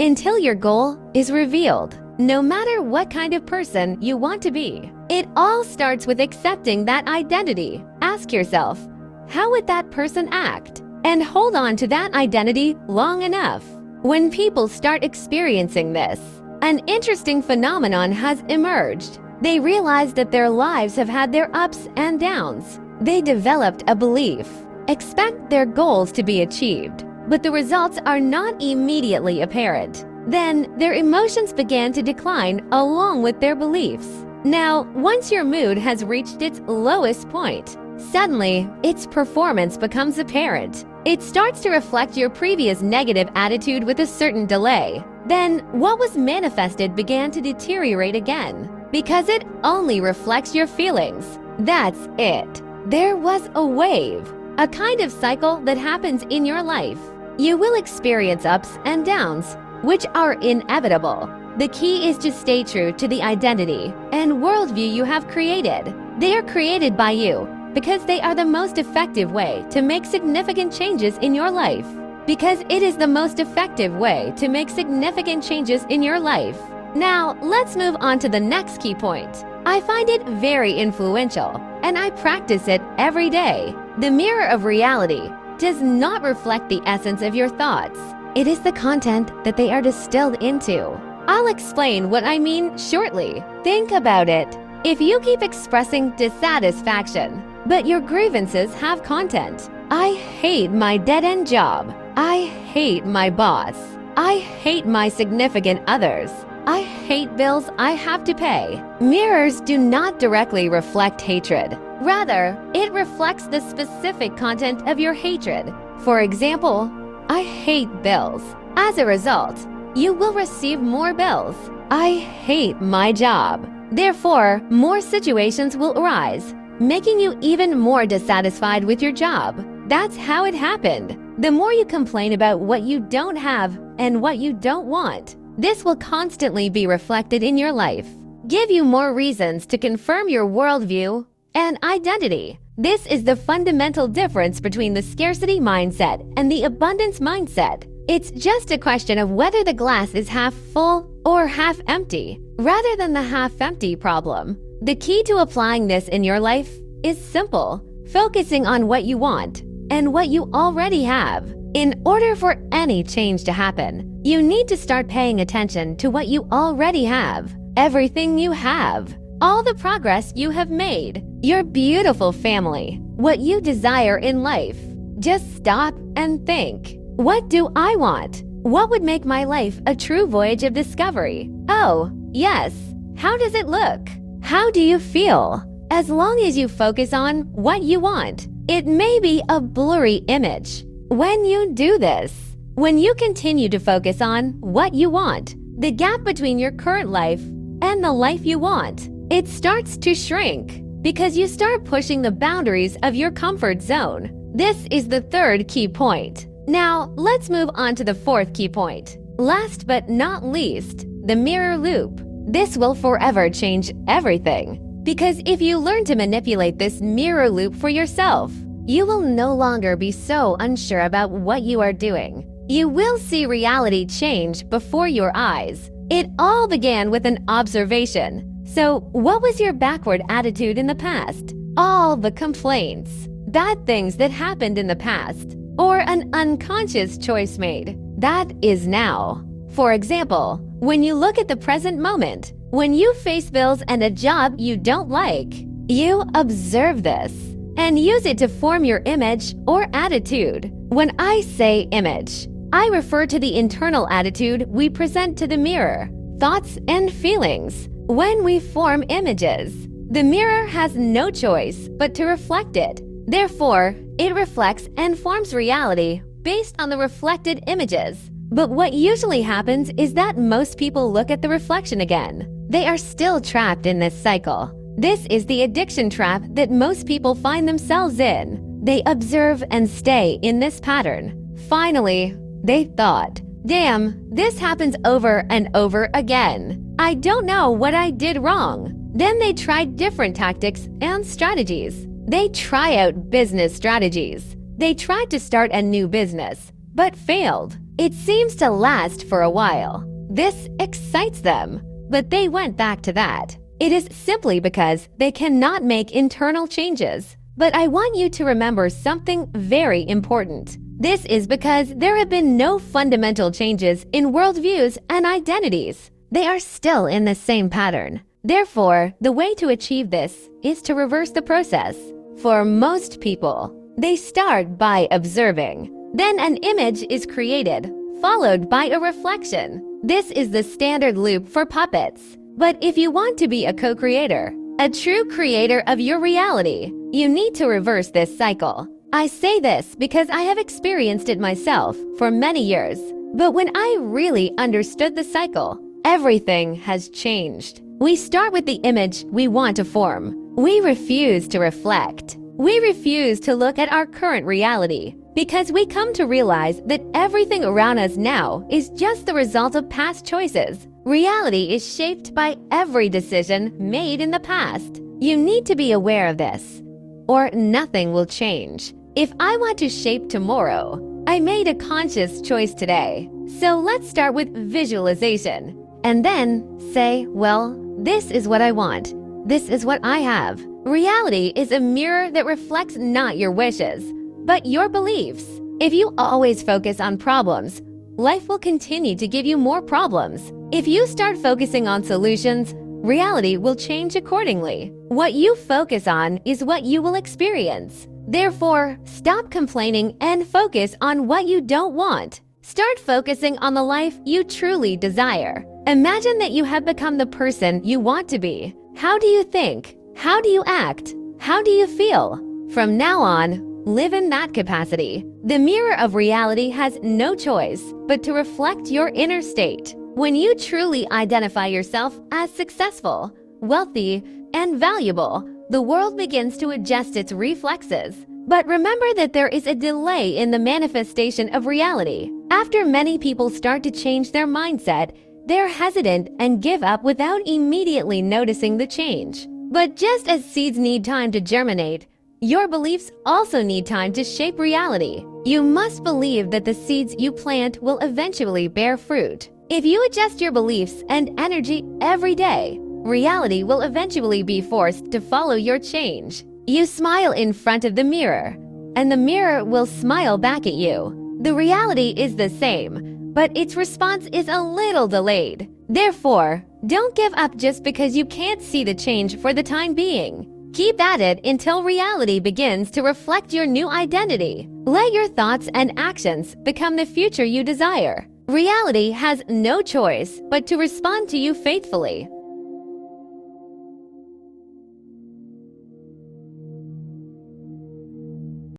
until your goal is revealed. No matter what kind of person you want to be, it all starts with accepting that identity. Ask yourself, how would that person act? And hold on to that identity long enough. When people start experiencing this, an interesting phenomenon has emerged. They realize that their lives have had their ups and downs. They developed a belief, expect their goals to be achieved, but the results are not immediately apparent. Then their emotions began to decline along with their beliefs. Now, once your mood has reached its lowest point, suddenly its performance becomes apparent. It starts to reflect your previous negative attitude with a certain delay. Then what was manifested began to deteriorate again, because it only reflects your feelings. That's it. There was a wave, a kind of cycle that happens in your life. You will experience ups and downs, which are inevitable. The key is to stay true to the identity and worldview you have created. They are created by you because they are the most effective way to make significant changes in your life. Because it is the most effective way to make significant changes in your life. Now, let's move on to the next key point. I find it very influential, and I practice it every day. The mirror of reality does not reflect the essence of your thoughts. It is the content that they are distilled into. I'll explain what I mean shortly. Think about it. If you keep expressing dissatisfaction, but your grievances have content. I hate my dead-end job. I hate my boss. I hate my significant others. I hate bills I have to pay. Mirrors do not directly reflect hatred. Rather, it reflects the specific content of your hatred. For example, I hate bills. As a result, you will receive more bills. I hate my job. Therefore, more situations will arise, making you even more dissatisfied with your job. That's how it happened. The more you complain about what you don't have and what you don't want, this will constantly be reflected in your life. Give you more reasons to confirm your worldview and identity. This is the fundamental difference between the scarcity mindset and the abundance mindset. It's just a question of whether the glass is half full or half empty, rather than the half-empty problem. The key to applying this in your life is simple: focusing on what you want and what you already have. In order for any change to happen, you need to start paying attention to what you already have. Everything you have, all the progress you have made, your beautiful family, what you desire in life. Just stop and think. What do I want? What would make my life a true voyage of discovery? Oh, yes. How does it look? How do you feel? As long as you focus on what you want, it may be a blurry image. When you do this, when you continue to focus on what you want, the gap between your current life and the life you want, it starts to shrink because you start pushing the boundaries of your comfort zone. This is the third key point. Now, let's move on to the fourth key point. Last but not least, the mirror loop. This will forever change everything. Because if you learn to manipulate this mirror loop for yourself, you will no longer be so unsure about what you are doing. You will see reality change before your eyes. It all began with an observation. So, what was your backward attitude in the past? All the complaints, bad things that happened in the past, or an unconscious choice made. That is now. For example, when you look at the present moment, when you face bills and a job you don't like, you observe this and use it to form your image or attitude. When I say image, I refer to the internal attitude we present to the mirror, thoughts and feelings. When we form images, the mirror has no choice but to reflect it. Therefore, it reflects and forms reality based on the reflected images. But what usually happens is that most people look at the reflection again. They are still trapped in this cycle. This is the addiction trap that most people find themselves in. They observe and stay in this pattern. Finally, they thought, damn, this happens over and over again. I don't know what I did wrong. Then they tried different tactics and strategies. They try out business strategies. They tried to start a new business, but failed. It seems to last for a while. This excites them, but they went back to that. It is simply because they cannot make internal changes. But I want you to remember something very important. This is because there have been no fundamental changes in worldviews and identities. They are still in the same pattern. Therefore, the way to achieve this is to reverse the process. For most people, they start by observing. Then an image is created, followed by a reflection. This is the standard loop for puppets. But if you want to be a co-creator, a true creator of your reality, you need to reverse this cycle. I say this because I have experienced it myself for many years. But when I really understood the cycle, everything has changed. We start with the image we want to form. We refuse to reflect. We refuse to look at our current reality because we come to realize that everything around us now is just the result of past choices. Reality is shaped by every decision made in the past. You need to be aware of this, or nothing will change. If I want to shape tomorrow, I made a conscious choice today. So let's start with visualization, and then say, well, this is what I want. This is what I have. Reality is a mirror that reflects not your wishes, but your beliefs. If you always focus on problems, life will continue to give you more problems. If you start focusing on solutions, reality will change accordingly. What you focus on is what you will experience. Therefore, stop complaining and focus on what you don't want. Start focusing on the life you truly desire. Imagine that you have become the person you want to be. How do you think? How do you act? How do you feel? From now on, live in that capacity. The mirror of reality has no choice but to reflect your inner state. When you truly identify yourself as successful, wealthy, and valuable, the world begins to adjust its reflexes. But remember that there is a delay in the manifestation of reality. After many people start to change their mindset, they're hesitant and give up without immediately noticing the change. But just as seeds need time to germinate, your beliefs also need time to shape reality. You must believe that the seeds you plant will eventually bear fruit. If you adjust your beliefs and energy every day, reality will eventually be forced to follow your change. You smile in front of the mirror, and the mirror will smile back at you. The reality is the same, but its response is a little delayed. Therefore, don't give up just because you can't see the change for the time being. Keep at it until reality begins to reflect your new identity. Let your thoughts and actions become the future you desire. Reality has no choice but to respond to you faithfully.